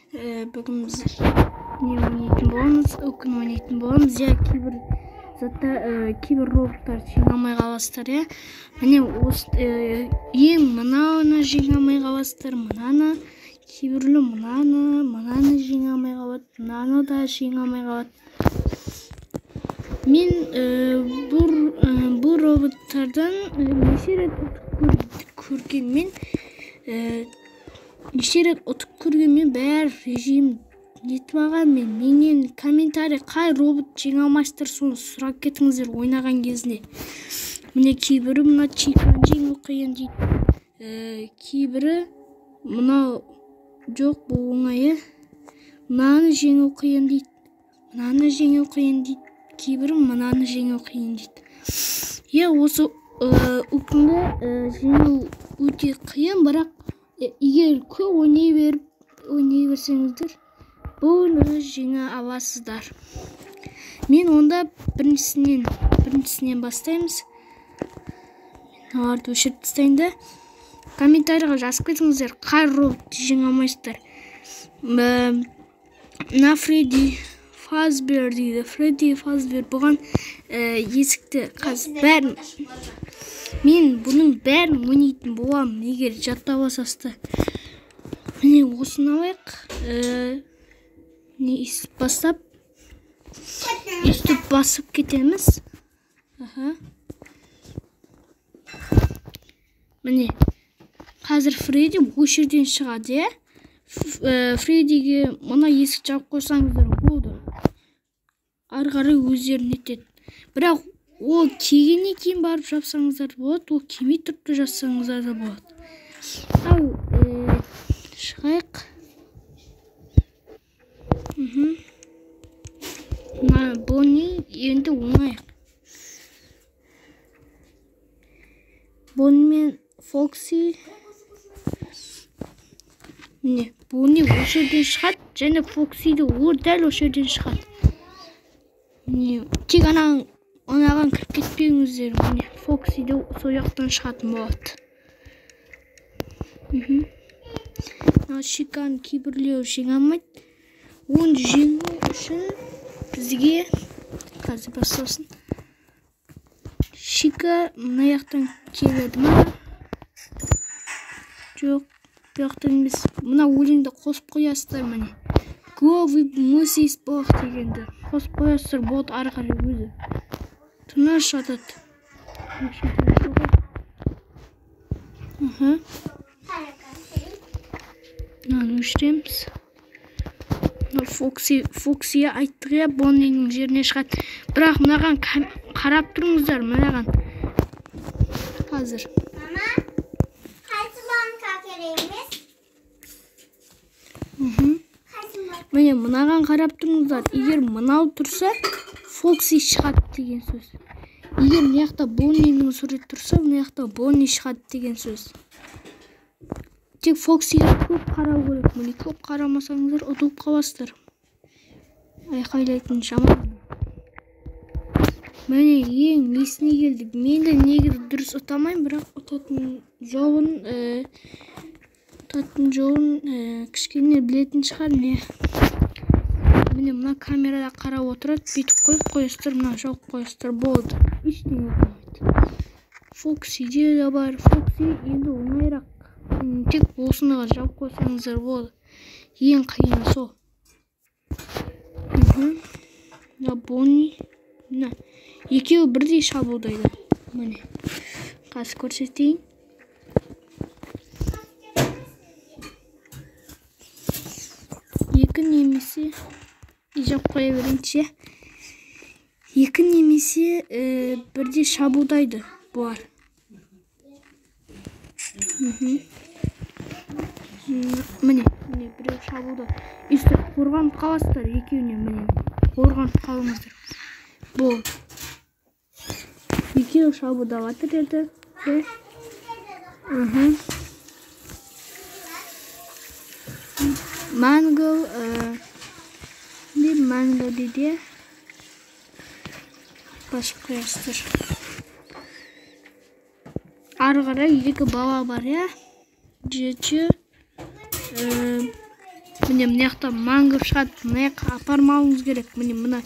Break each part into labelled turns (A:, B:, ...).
A: Бүгін біз не ойнайтын боламыз, өкін ойнайтын боламыз. Я кейбір роботтар жеңе алмай қаласыздар, я. Міне ең мынаны жеңе алмай қаласыздар, мынаны, кейбірлі мынаны жеңе алмай қалады, мынаны да жеңе алмай қалады. Мен бұл роботтардан неше рет ұтып көргенмен бәрі режим нетіп алған. Менен комментарий қай робот жеңе алмайсыздар соны сұрап кетіңіздер ойнаған кезінде. Міне кейбірі мына чиканы жеңу қиын дейді, кейбірі мынау жоқ бұл оңайы, мынаны жеңу қиын дейді, мынаны жеңу қиын дейді, кейбірі мынаны жеңу қиын дейді. Осы үкімді жеңу өте қиын, бірақ егер көп ойнай берсеңіздер, бұны жеңе аласыздар. Мен онда біріншісінен бастаймыз. Оларды өшіріп тастайын да. Комментарийға жазып кетіңіздер, қай робот жеңе алмайсыздар. Мына Фредди Фазбер дейді. Фредди Фазбер бұған есікті бәрін. Мен бұның бәрін ойнайтын боламын, егер жаттап алсаңыздар. Міне осыны алайық. Өстіп басып кетеміз. Міне қазір Фредди осы жерден шығады, я. Фреддиге мына есік жауып қойсаңыздар болды. Ары қарай өздерін етеді. Бірақ ол келгеннен кейін барып жапсаңыздар болады, ол келмей тұрып та жазсаңыздар да болады. Ал шығайық. Бонни енді оңайық. Бонни мен Фокси. Міне Бонни осы жерден шығады, және Фоксиді дәл осы жерден шығады. Тек анаған кіріп кетпеңіздер, міне Фоксиді сол жақтан шығатын болады. Шиканы кейбірлеу жеңе алмайды. Оны жеңу үшін бізге қазір басталсын. Шика мына жақтан келеді ма? Жоқ, бұл жақтан емес. Мына өлеңді қосып қоясыздар, міне. Go with Moses Bach дегенді қосып қоясыздар, болады ары қарай өзі. Тыныш жатады. Мынаны өшіреміз. Фокси айттық, Боннинің жеріне шығады. Бірақ мынаған қарап тұрыңыздар, мынаған. Қазір.
B: Мама, қайсы банка кереміз?
A: Міне мынаған қарап тұрыңыздар. Егер мынау тұрса, Фокси шығады деген сөз. Егер мына жақта Боннинің сурет тұрса, мына жақта Бонни шығады деген сөз. Тек Фоксиға көп қарау керек. Міне көп қарамасаңыздар, ұтылып қаласыздар. Айқайлайтын жаман. Міне ең есіне келдік. Мен де негізі дұрыс ұтамайым, бірақ ұтатын жолын кішкене білетін шығар. Міне мына камерада қарап отырады, бүйтіп қойып қойыстыр, мына жауып қойыстыр, болды. Ештеңе болмайды. Фоксиде де бар. Фокси енді оңайырақ. Тек осыныға жауып қойсаңыздар болды. Ең қиыны сол. Бонни. Екеуі бірдей шабуылдайды. Міне. Қазір көрсетейін. Екі немесе жауып қоя берейінші. Екі немесе бірдей шабуылдайды бұлар. Міне біреу шабуылда. Үстіп қорғанып қаласыздар, екеуіне міне. Қорғанып қалыңыздар. Бұл. Екеу шабуылда батыр еді. Манго дейді. Басып қоясыздар. Ары қарай екі бала бар, я. Жеті. міне мына жақта мангы шығады, мына жаққа апармауыңыз керек. Міне мына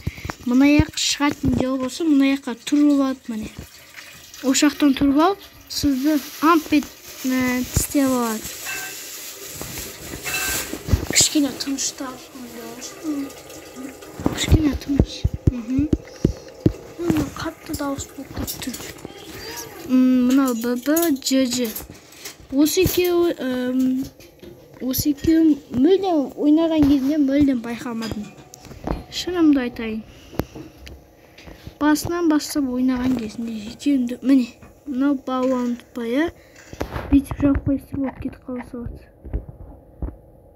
A: жаққа шығатын жол болса, мына жаққа тұрып алып, міне ол жақтан тұрып алып, сізді ампет тістеп алады. Кішкене тыныштап, кішкене тыныш. Қатты дауыс болып кетті. Мынау ББ-ЖЖ. Осы екеуі мүлдем ойнаған кезінде мүлдем байқамадым. Шынымды айтайын. Басынан бастап ойнаған кезінде жетеуімді. Міне, мынау балуан ұтпай, бүйтіп жаппайсыз болып кетіп қалса болады.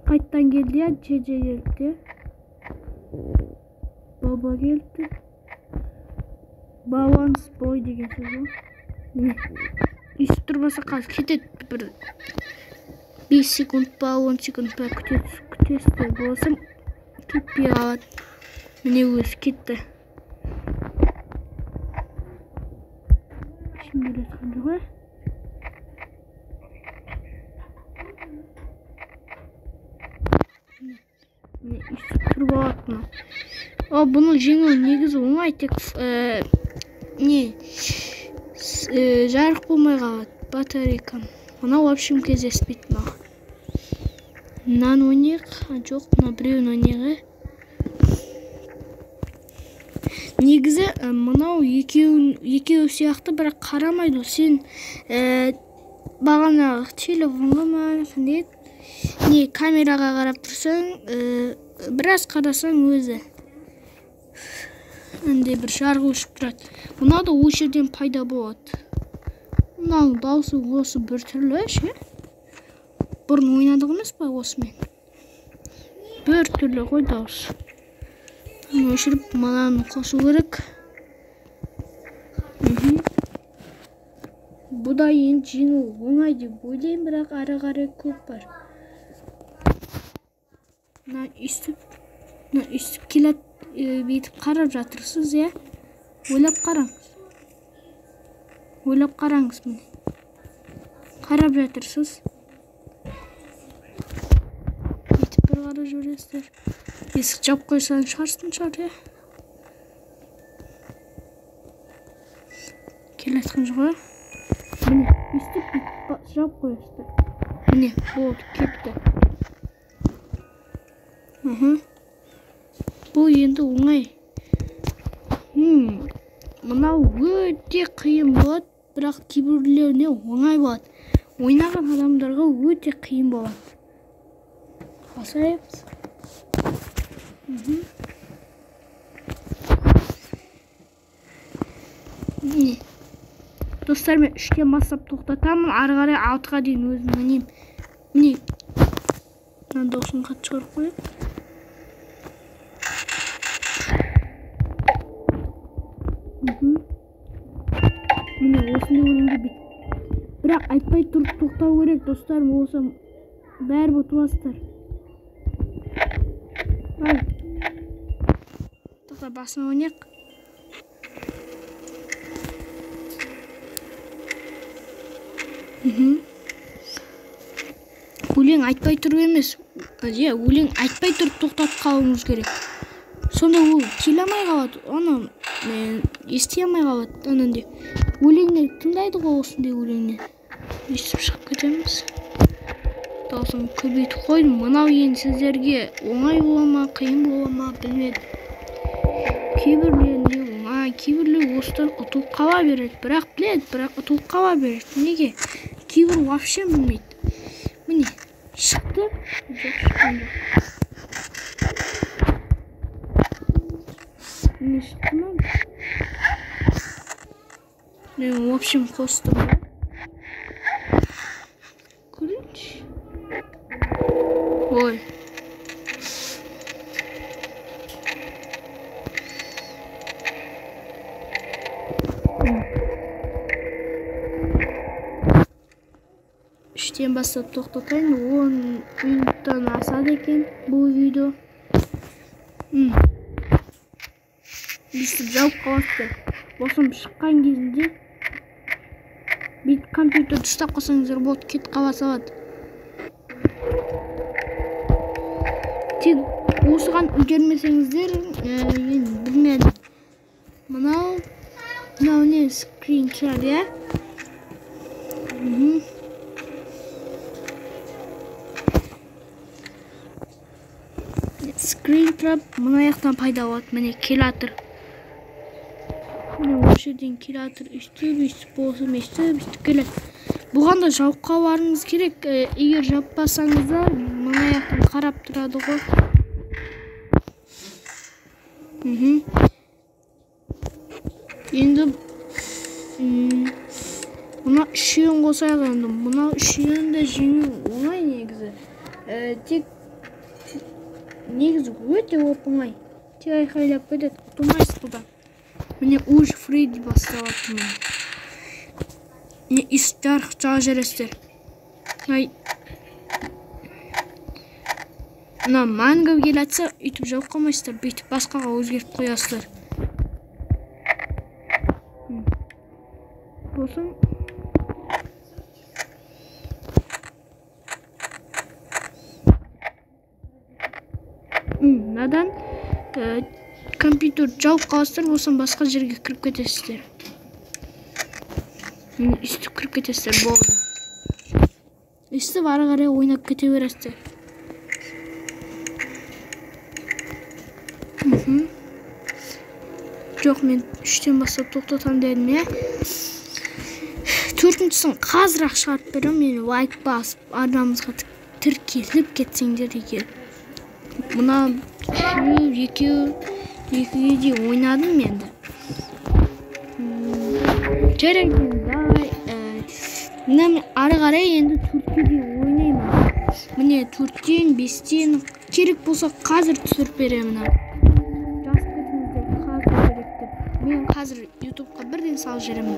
A: Қайттан келді, ЖЖ келді. Баба келді. Балуан бой деген сөз ғой. Міне, үстіп тұрмаса қазір кетеді. Бір 5 секунд па, 10 секунд па күтесіздер болсам, кетпей қалады. Міне өзі кетті. Şimdi üretken жоқ. Міне үстіп тұрып алады. Бұны жеңу негізі оңай, тек жарық болмай қалады батарейкам. Мына вообще кездеспейді маған. Мынаны ойнайық, жоқ, мына біреуін ойнайық. Негізі мынау екеуі сияқты, бірақ қарамайды. Сен бағана телефонға ма қандай еді? Камераға қарап тұрсаң, біраз қарасаң өзі бір жарғы өшіп тұрады. Мынау да осы жерден пайда болады. Мынаның дауысы осы бір түрлі, ше? Бұрын ойнадық емес па осымен? Бір түрлі ғой дауысы. Өшіріп, мынаны қосу керек. Бұда енді жеңу оңай деп ойлаймын, бірақ ары қарай көп бар. Мына үстіп келеді, бүйтіп қарап жатырсыз, е? Ойлап қараңыз міне. Қарап жатырсыз. Бүйтіп бір қарап жүресіздер. Есік жап қойсан шығарсын шығар, е? Келеткен жоқ, е? Міне, үстіп жап қойасыздар. Міне, болды, кетті. Бұл енді оңай. Мынау өте қиын болады, бірақ кейбіреулеріне оңай болады. Ойнаған адамдарға өте қиын болады. Басайық. Достар, мен 3-тен бастап тоқтатамын, ары қарай 6-ға дейін өзім ойнаймын. Міне, мына дауысын қатты шығарып қояйық. Міне, осындай өлеңге бет. Бірақ айтпай тұрып тоқтау керек, достарым, болса бәрі ұтыласыздар. Тоқта, басына ойнайық. Өлең айтпай тұрып емес. Өлең айтпай тұрып тоқтатып қалуыңыз керек. Сонда ол келе алмай қалады. Оны ести алмай қалады. Анандай өлеңдер тыңдайды ғой, осындай өлеңдер. Естіп шығып кетеміз. Дауысын көбейтіп қойдым. Мынау енді сіздерге оңай бола ма, қиын бола ма білмедім. Кейбірлерінде оңай, кейбірлер осыдан ұтылып қала береді. Бірақ біледі, бірақ ұтылып қала береді. Неге? Кейбір вообще білмейді. Міне, шықты. Жоқ, шыққан жоқ. Міне шықты ма? Мен в общем қостым. Көрейінші. Ой. Үштен бастап тоқтатайын. 10 минуттан асады екен бұл видео. Бүйтіп жауып қаласыздар. Босым шыққан кезінде бүйтіп компьютерді ұстап қалсаңыздар болады, кетіп қала салады. тек осыған үлгермесеңіздер білмедім. Мынау не скрин тұрар, иә? Скрин тұрап, мына аяқтан пайда болады. Міне келатыр. Міне осы жерден келатыр. Үстіп болсын, үстіп келеді. Бұған да жауыққа барыңыз керек. Егер жаппасаңыздар, мына аяқтан қарап тұрады ғой. Енді мына үшеуін қосайық енді. Мына үшеуін де жеңу оңай негізі. Тек негізі өте оп-оңай. Тек айқайлап кетеді. Ұтылмайсыз бұдан. Міне уж Фредди басталады мені. Не жарық жаға жерестер. Мына манго келатса, үйтіп жауып қалмайсыздар. Бүйтіп басқаға өзгеріп қоясыздар. Болсын. Надан компьютер жауып қаласыздар, болсын басқа жерге кіріп кетесіздер. Үстіп кіріп кетесіздер, болды. Үстіп ары қарай ойнап кете бересіздер. Жоқ, мен 3-тен бастап тоқтатам дедім, иә? 4-шісін қазір-ақ шығарып берем, мені лайк басып, арнамызға тіркеліп кетсеңдер егер. Мына екеуге де ойнадым енді. Жарайды, давай. Мына ары қарай енді 4-ке де ойнаймын. Міне 4-тен, 5-тен керек болса қазір түсіріп беремін. Жазып кетіңіздер, қазір керек деп. Мен қазір YouTube'қа бірден салып жіберемін.